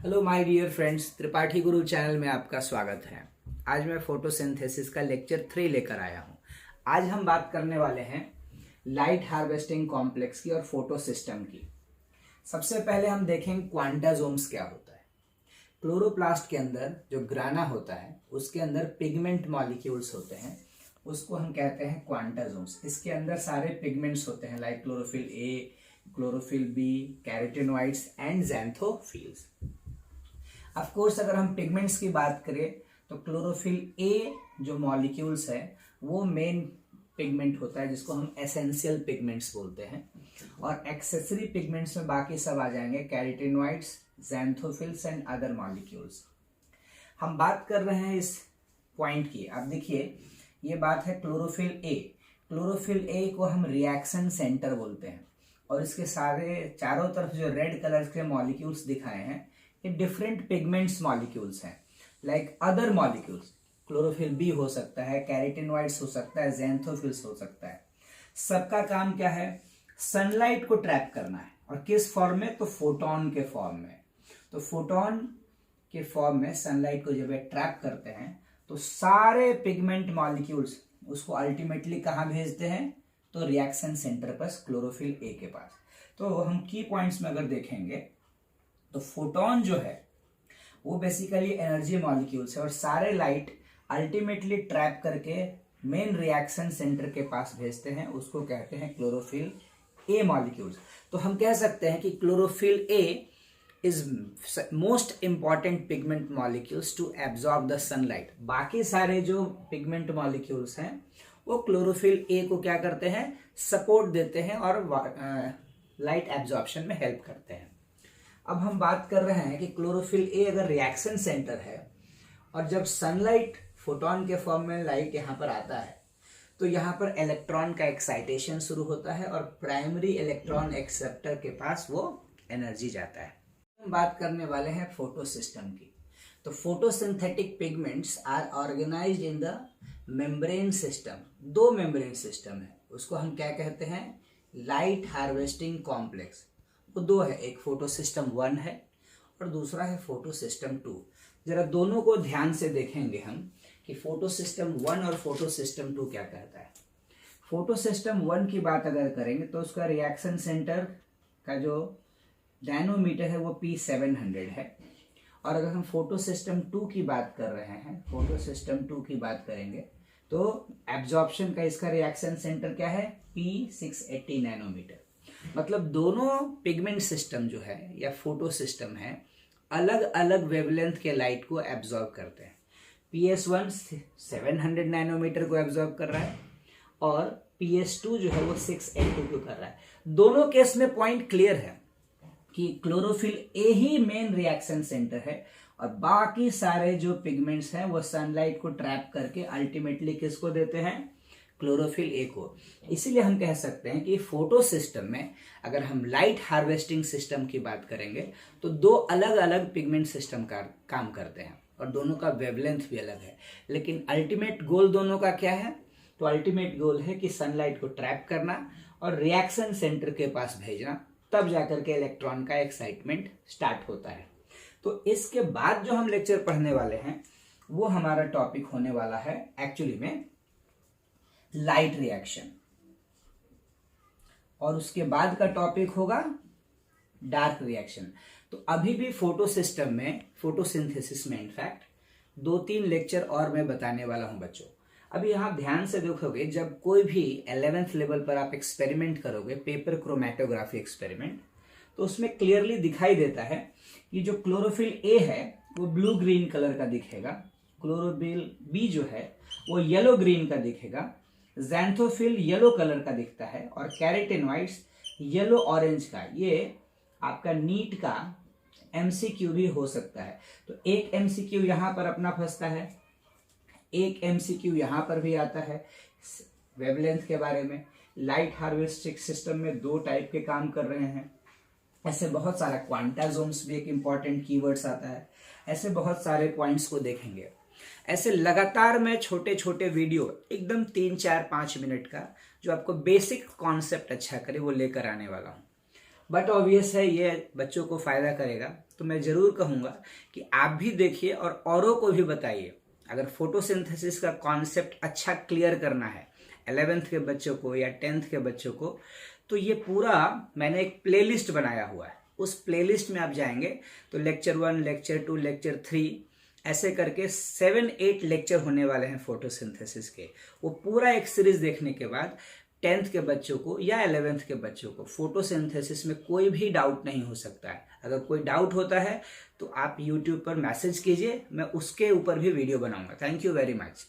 Hello my dear friends, Tripathi Guru channel में आपका स्वागत है। आज मैं फोटोसिंथेसिस का लेक्चर 3 लेकर आया हूं। आज हम बात करने वाले हैं लाइट हार्वेस्टिंग कॉम्प्लेक्स की और फोटो सिस्टम की। सबसे पहले हम देखेंगे क्वांटासोम्स क्या होता है। क्लोरोप्लास्ट के अंदर जो ग्राना होता है उसके अंदर पिगमेंट मॉलिक्यूल्स होते हैं, उसको हम कहते हैं क्वांटासोम्स। इसके अंदर सारे पिगमेंट्स होते हैं like chlorophyll A, chlorophyll B, carotenoids and xanthophylls. Of course अगर हम पिगमेंट्स की बात करें तो क्लोरोफिल ए जो मॉलिक्यूल्स है वो मेन पिगमेंट होता है जिसको हम एसेंशियल पिगमेंट्स बोलते हैं, और एक्सेसरी पिगमेंट्स में बाकी सब आ जाएंगे कैरोटीनॉइड्स, ज़ैंथोफिल्स एंड अदर मॉलिक्यूल्स। हम बात कर रहे हैं इस पॉइंट की। अब देखिए, ये बात है क्लोरोफिल ए। क्लोरोफिल ए को हम रिएक्शन सेंटर बोलते हैं, और इसके सारे चारों तरफ जो रेड कलर के मॉलिक्यूल्स दिखाए हैं ये डिफरेंट पिगमेंट्स मॉलिक्यूल्स हैं like other molecules. Chlorophyll B हो सकता है, कैरोटीनॉइड्स हो सकता है, ज़ैंथोफिल्स हो सकता है। सबका काम क्या है? सनलाइट को ट्रैप करना है। और किस फॉर्म में? तो फोटोन के फॉर्म में। तो फोटोन के फॉर्म में सनलाइट को जब ट्रैप करते हैं तो सारे पिगमेंट मॉलिक्यूल्स उसको अल्टीमेटली कहाँ भेजते हैं? तो रिएक्शन सेंटर पर, क्लोरोफिल ए के पास। तो हम की पॉइंट्स में अगर देखेंगे तो फोटोन जो है वो बेसिकली एनर्जी मॉलिक्यूल्स है, और सारे लाइट अल्टीमेटली ट्रैप करके मेन रिएक्शन सेंटर के पास भेजते हैं, उसको कहते हैं क्लोरोफिल ए मॉलिक्यूल्स। तो हम कह सकते हैं कि chlorophyll A is most important pigment molecules to absorb the sunlight. बाकी सारे जो पिगमेंट मॉलिक्यूल्स हैं वो क्लोरोफिल ए को क्या करते हैं? सपोर्ट देते हैं और लाइट एब्जॉर्प्शन में हेल्प करते हैं। अब हम बात कर रहे हैं कि क्लोरोफिल ए अगर रिएक्शन सेंटर है और जब सनलाइट फोटोन के फॉर्म में लाइट यहाँ पर आता है तो यहाँ पर इलेक्ट्रॉन का एक्साइटेशन शुरू होता है और प्राइमरी इलेक्ट्रॉन एक्सेप्टर के पास वो एनर्जी जाता है। हम बात करने वाले हैं फोटो सिस्टम की। तो photosynthetic pigments are organised in the membrane system. दो मेम्ब्रेन सिस्टम है, उसको हम क्या कहते हैं? Light harvesting complex. वो दो है, एक फोटो सिस्टम 1 है और दूसरा है फोटो सिस्टम 2। जरा दोनों को ध्यान से देखेंगे हम कि फोटो सिस्टम 1 और फोटो सिस्टम 2 क्या कहता है। फोटो सिस्टम 1 की बात अगर करेंगे तो उसका रिएक्शन सेंटर का जो डायनोमीटर है वो P700 है, और अगर हम फोटो सिस्टम 2 की बात कर रहे हैं, फोटो सिस्टम 2 की बात करेंगे तो एब्जॉर्प्शन का इसका रिएक्शन सेंटर क्या है? P680 nanometre. मतलब दोनों पिगमेंट सिस्टम जो है या फोटो सिस्टम है अलग अलग वेवलेंथ के लाइट को एब्जॉर्ब करते हैं। PS1 700 नैनोमीटर को एब्जॉर्ब कर रहा है और PS2 जो है वो 682 को कर रहा है। दोनों केस में पॉइंट क्लियर है कि क्लोरोफिल ए ही मेन रिएक्शन सेंटर है और बाकी सारे जो पिगमेंट्स हैं वो सनलाइट को ट्रैप करके अल्टीमेटली किसको देते हैं? क्लोरोफिल ए को। इसीलिए हम कह सकते हैं कि फोटो सिस्टम में अगर हम लाइट हार्वेस्टिंग सिस्टम की बात करेंगे तो दो अलग अलग पिगमेंट सिस्टम का काम करते हैं और दोनों का वेवलेंथ भी अलग है, लेकिन अल्टीमेट गोल दोनों का क्या है? तो अल्टीमेट गोल है कि सनलाइट को ट्रैप करना और रिएक्शन सेंटर के पास भेजना, तब जाकर के इलेक्ट्रॉन का एक्साइटमेंट स्टार्ट होता है। तो इसके बाद जो हम लेक्चर पढ़ने वाले हैं वो हमारा टॉपिक होने वाला है एक्चुअली में लाइट रिएक्शन, और उसके बाद का टॉपिक होगा डार्क रिएक्शन। तो अभी भी फोटो सिस्टम में, फोटोसिंथेसिस में इनफैक्ट 2-3 लेक्चर और मैं बताने वाला हूं बच्चों। अभी यहां ध्यान से देखोगे, जब कोई भी 11th लेवल पर आप एक्सपेरिमेंट करोगे, पेपर क्रोमेटोग्राफी एक्सपेरिमेंट, तो उसमें क्लियरली दिखाई देता है कि जो क्लोरोफिल ए है वो ब्लू ग्रीन कलर का दिखेगा, क्लोरोफिल बी जो है वो येलो ग्रीन का दिखेगा, ज़ैंथोफिल येलो कलर का दिखता है, और कैरोटीनॉइड्स येलो ऑरेंज का। ये आपका नीट का एमसीक्यू भी हो सकता है। तो एक एमसीक्यू यहां पर अपना फंसता है, एक एमसीक्यू यहां पर भी आता है वेवलेंथ के बारे में। लाइट हार्वेस्टिंग सिस्टम में 2 टाइप के काम कर रहे हैं। ऐसे बहुत सारा क्वांटासोम्स भी एक इंपॉर्टेंट कीवर्ड्स आता है। ऐसे बहुत सारे पॉइंट्स को देखेंगे। ऐसे लगातार मैं छोटे छोटे वीडियो एकदम 3-4-5 मिनट का जो आपको बेसिक कॉन्सेप्ट अच्छा करे वो लेकर आने वाला हूं। बट ऑब्वियस है ये बच्चों को फ़ायदा करेगा, तो मैं ज़रूर कहूँगा कि आप भी देखिए और औरों को भी बताइए। अगर फोटोसिंथेसिस का कॉन्सेप्ट अच्छा क्लियर करना है 11th के बच्चों को या 10th के बच्चों को, तो ये पूरा मैंने एक प्लेलिस्ट बनाया हुआ है। उस प्लेलिस्ट में आप जाएंगे तो लेक्चर 1, लेक्चर 2, लेक्चर 3 ऐसे करके 7-8 लेक्चर होने वाले हैं फोटोसिंथेसिस के। वो पूरा एक सीरीज देखने के बाद 10th के बच्चों को या 11th के बच्चों को फोटोसिंथेसिस में कोई भी डाउट नहीं हो सकता है। अगर कोई डाउट होता है तो आप YouTube पर मैसेज कीजिए, मैं उसके ऊपर भी वीडियो बनाऊंगा। Thank you very much.